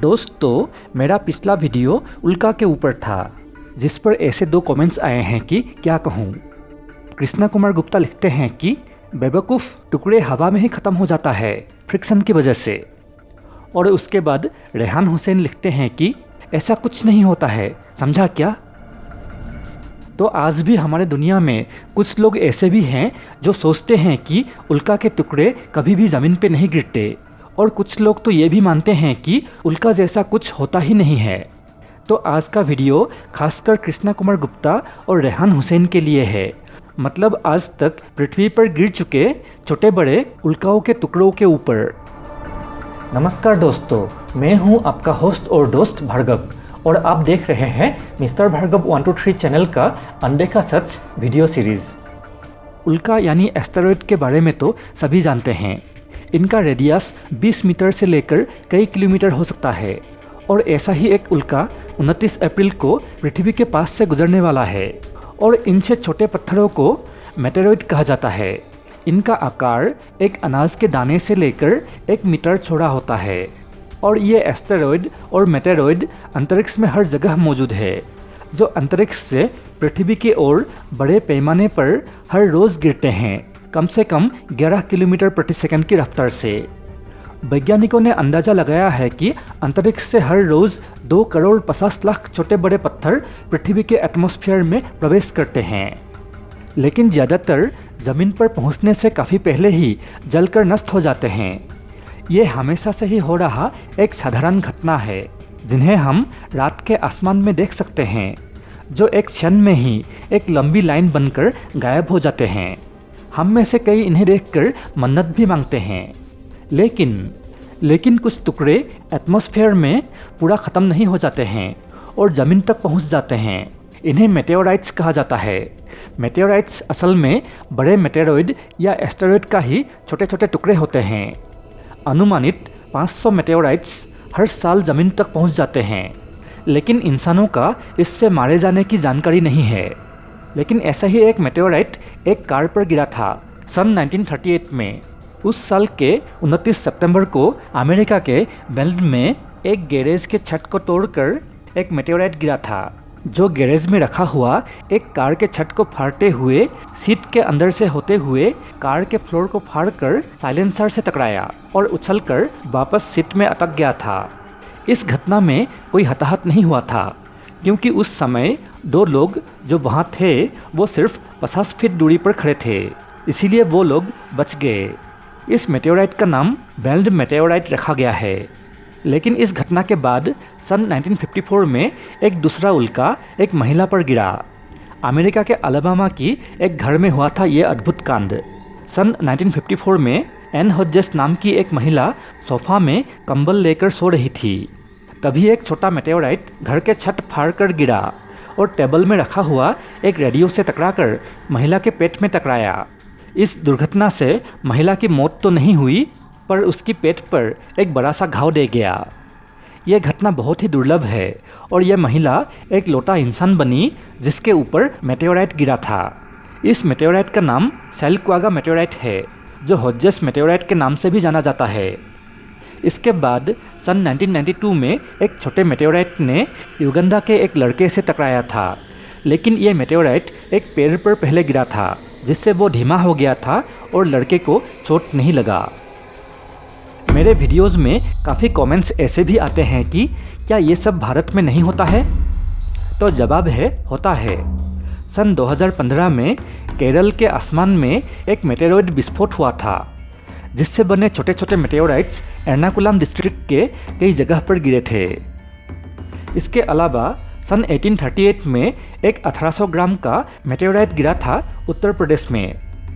दोस्तों, मेरा पिछला वीडियो उल्का के ऊपर था, जिस पर ऐसे 2 कमेंट्स आए हैं कि क्या कहूँ। कृष्णा कुमार गुप्ता लिखते हैं कि बेवकूफ़, टुकड़े हवा में ही ख़त्म हो जाता है फ्रिक्शन की वजह से। और उसके बाद रेहान हुसैन लिखते हैं कि ऐसा कुछ नहीं होता है, समझा क्या। तो आज भी हमारे दुनिया में कुछ लोग ऐसे भी हैं जो सोचते हैं कि उल्का के टुकड़े कभी भी ज़मीन पे नहीं गिरते, और कुछ लोग तो ये भी मानते हैं कि उल्का जैसा कुछ होता ही नहीं है। तो आज का वीडियो खासकर कृष्णा कुमार गुप्ता और रेहान हुसैन के लिए है, मतलब आज तक पृथ्वी पर गिर चुके छोटे बड़े उल्काओं के टुकड़ों के ऊपर। नमस्कार दोस्तों, मैं हूं आपका होस्ट और दोस्त भार्गव, और आप देख रहे हैं मिस्टर भार्गव 123 चैनल का अनदेखा सच वीडियो सीरीज़। उल्का यानी एस्टेरॉयड के बारे में तो सभी जानते हैं। इनका रेडियस 20 मीटर से लेकर कई किलोमीटर हो सकता है, और ऐसा ही एक उल्का 29 अप्रैल को पृथ्वी के पास से गुजरने वाला है। और इनसे छोटे पत्थरों को मेटेरॉयड कहा जाता है। इनका आकार एक अनाज के दाने से लेकर 1 मीटर चौड़ा होता है, और ये एस्टेरॉयड और मेटेरॉयड अंतरिक्ष में हर जगह मौजूद है, जो अंतरिक्ष से पृथ्वी की ओर बड़े पैमाने पर हर रोज़ गिरते हैं, कम से कम 11 किलोमीटर प्रति सेकंड की रफ्तार से। वैज्ञानिकों ने अंदाज़ा लगाया है कि अंतरिक्ष से हर रोज़ 2 करोड़ 50 लाख छोटे बड़े पत्थर पृथ्वी के एटमॉस्फेयर में प्रवेश करते हैं, लेकिन ज़्यादातर ज़मीन पर पहुंचने से काफ़ी पहले ही जलकर नष्ट हो जाते हैं। ये हमेशा से ही हो रहा एक साधारण घटना है, जिन्हें हम रात के आसमान में देख सकते हैं, जो एक क्षण में ही एक लंबी लाइन बनकर गायब हो जाते हैं। हम में से कई इन्हें देखकर मन्नत भी मांगते हैं, लेकिन कुछ टुकड़े एटमॉस्फेयर में पूरा ख़त्म नहीं हो जाते हैं और ज़मीन तक पहुंच जाते हैं। इन्हें मेटेओराइट्स कहा जाता है। मेटेओराइट्स असल में बड़े मेटेरॉयड या एस्टेरॉयड का ही छोटे छोटे टुकड़े होते हैं। अनुमानित 500 मेटेओराइट्स हर साल ज़मीन तक पहुंच जाते हैं, लेकिन इंसानों का इससे मारे जाने की जानकारी नहीं है। लेकिन ऐसा ही एक मेटेओराइट एक कार पर गिरा था सन 1938 में। उस साल के 29 सितंबर को अमेरिका के बेल्ड में एक गैरेज के छत को तोड़कर एक मेटेओराइट गिरा था, जो गैरेज में रखा हुआ एक कार के छत को फाड़ते हुए सीट के अंदर से होते हुए कार के फ्लोर को फाड़कर साइलेंसर से टकराया और उछलकर वापस सीट में अटक गया था। इस घटना में कोई हताहत नहीं हुआ था, क्योंकि उस समय 2 लोग जो वहाँ थे वो सिर्फ 50 फीट दूरी पर खड़े थे, इसीलिए वो लोग बच गए। इस मेटेओराइट का नाम बेल्ड मेटेओराइट रखा गया है। लेकिन इस घटना के बाद सन 1954 में एक दूसरा उल्का एक महिला पर गिरा। अमेरिका के अलाबामा की एक घर में हुआ था ये अद्भुत कांड। सन 1954 में एन होजेस नाम की एक महिला सोफा में कंबल लेकर सो रही थी। तभी एक छोटा मेटेओराइट घर के छत फाड़कर गिरा और टेबल में रखा हुआ एक रेडियो से टकराकर महिला के पेट में टकराया। इस दुर्घटना से महिला की मौत तो नहीं हुई, पर उसकी पेट पर एक बड़ा सा घाव दे गया। यह घटना बहुत ही दुर्लभ है, और यह महिला एक लौटा इंसान बनी जिसके ऊपर मेटेओराइट गिरा था। इस मेटेओराइट का नाम सैलक्वागा मेटेओराइट है, जो होजेस मेटेओराइट के नाम से भी जाना जाता है। इसके बाद सन 1992 में एक छोटे मेटेओराइट ने युगांडा के एक लड़के से टकराया था, लेकिन ये मेटेओराइट एक पेड़ पर पहले गिरा था, जिससे वो धीमा हो गया था और लड़के को चोट नहीं लगा। मेरे वीडियोस में काफ़ी कमेंट्स ऐसे भी आते हैं कि क्या ये सब भारत में नहीं होता है? तो जवाब है, होता है। सन 2015 में केरल के आसमान में एक मेटेरॉयड विस्फोट हुआ था, जिससे बने छोटे छोटे मेटेओराइट्स एर्नाकुलम डिस्ट्रिक्ट के कई जगह पर गिरे थे। इसके अलावा सन 1838 में एक 1800 ग्राम का मेटेओराइट गिरा था उत्तर प्रदेश में,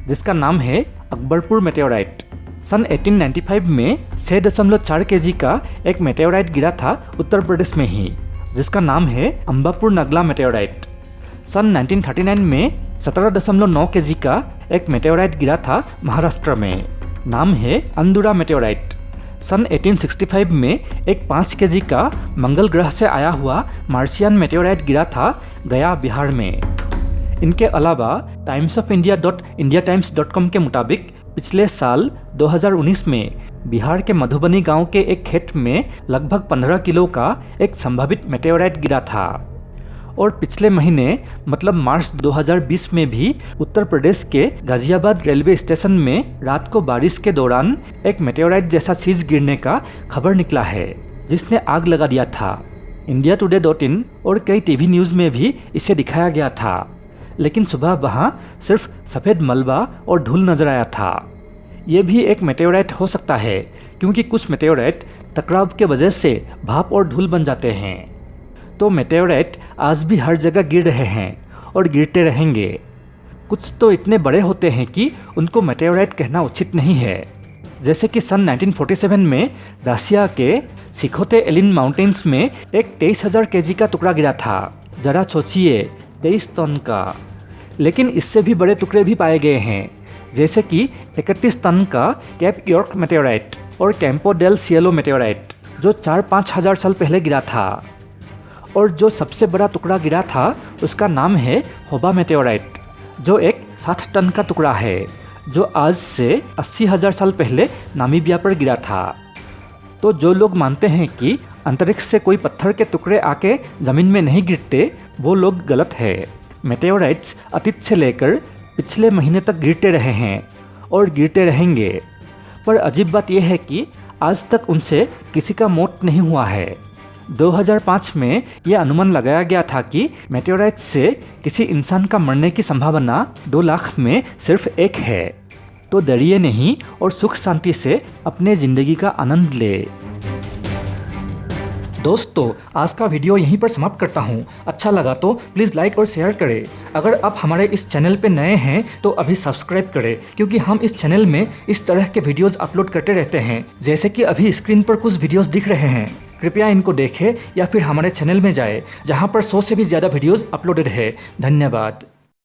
जिसका नाम है अकबरपुर मेटेओराइट। सन 1895 में 6.4 केजी का एक मेटेओराइट गिरा था उत्तर प्रदेश में ही, जिसका नाम है अम्बापुर नगला मेटेओराइट। सन 1939 में 17.9 केजी का एक मेटेओराइट गिरा था महाराष्ट्र में, नाम है अंदुरा मेटेओराइट। सन 1865 में एक 5 केजी का मंगल ग्रह से आया हुआ मार्शियन मेटेओराइट गिरा था गया, बिहार में। इनके अलावा टाइम्स ऑफ इंडिया.indiatimes.com के मुताबिक पिछले साल 2019 में बिहार के मधुबनी गांव के एक खेत में लगभग 15 किलो का एक संभावित मेटेओराइट गिरा था। और पिछले महीने मतलब मार्च 2020 में भी उत्तर प्रदेश के गाजियाबाद रेलवे स्टेशन में रात को बारिश के दौरान एक मेटेओराइट जैसा चीज गिरने का खबर निकला है, जिसने आग लगा दिया था। IndiaToday.in और कई टीवी न्यूज़ में भी इसे दिखाया गया था, लेकिन सुबह वहाँ सिर्फ सफ़ेद मलबा और धूल नजर आया था। ये भी एक मेटेओराइट हो सकता है, क्योंकि कुछ मेटेओराइट टकराव के वजह से भाप और धूल बन जाते हैं। तो मेटेओराइट आज भी हर जगह गिर रहे हैं और गिरते रहेंगे। कुछ तो इतने बड़े होते हैं कि उनको मेटेओराइट कहना उचित नहीं है, जैसे कि सन 1947 में रशिया के सिखोते एलिन माउंटेन्स में एक 23,000 केजी का टुकड़ा गिरा था। जरा सोचिए, 23 टन का। लेकिन इससे भी बड़े टुकड़े भी पाए गए हैं, जैसे कि 31 टन का कैप यॉर्क मेटेओराइट और कैंपो डेल सिएलो मेटेओराइट, जो 4-5 हज़ार साल पहले गिरा था। और जो सबसे बड़ा टुकड़ा गिरा था उसका नाम है होबा मेटेओराइट, जो एक 60 टन का टुकड़ा है, जो आज से 80,000 साल पहले नामीबिया पर गिरा था। तो जो लोग मानते हैं कि अंतरिक्ष से कोई पत्थर के टुकड़े आके ज़मीन में नहीं गिरते, वो लोग गलत है। मेटेओराइट्स अतीत से लेकर पिछले महीने तक गिरते रहे हैं और गिरते रहेंगे। पर अजीब बात यह है कि आज तक उनसे किसी का मौत नहीं हुआ है। 2005 में यह अनुमान लगाया गया था कि मेटेओराइट से किसी इंसान का मरने की संभावना 2 लाख में सिर्फ 1 है। तो डरिए नहीं और सुख शांति से अपने ज़िंदगी का आनंद ले। दोस्तों, आज का वीडियो यहीं पर समाप्त करता हूँ। अच्छा लगा तो प्लीज़ लाइक और शेयर करें। अगर आप हमारे इस चैनल पे नए हैं तो अभी सब्सक्राइब करें, क्योंकि हम इस चैनल में इस तरह के वीडियोस अपलोड करते रहते हैं, जैसे कि अभी स्क्रीन पर कुछ वीडियोस दिख रहे हैं। कृपया इनको देखें या फिर हमारे चैनल में जाएं, जहाँ पर 100 से भी ज़्यादा वीडियोस अपलोडेड है। धन्यवाद।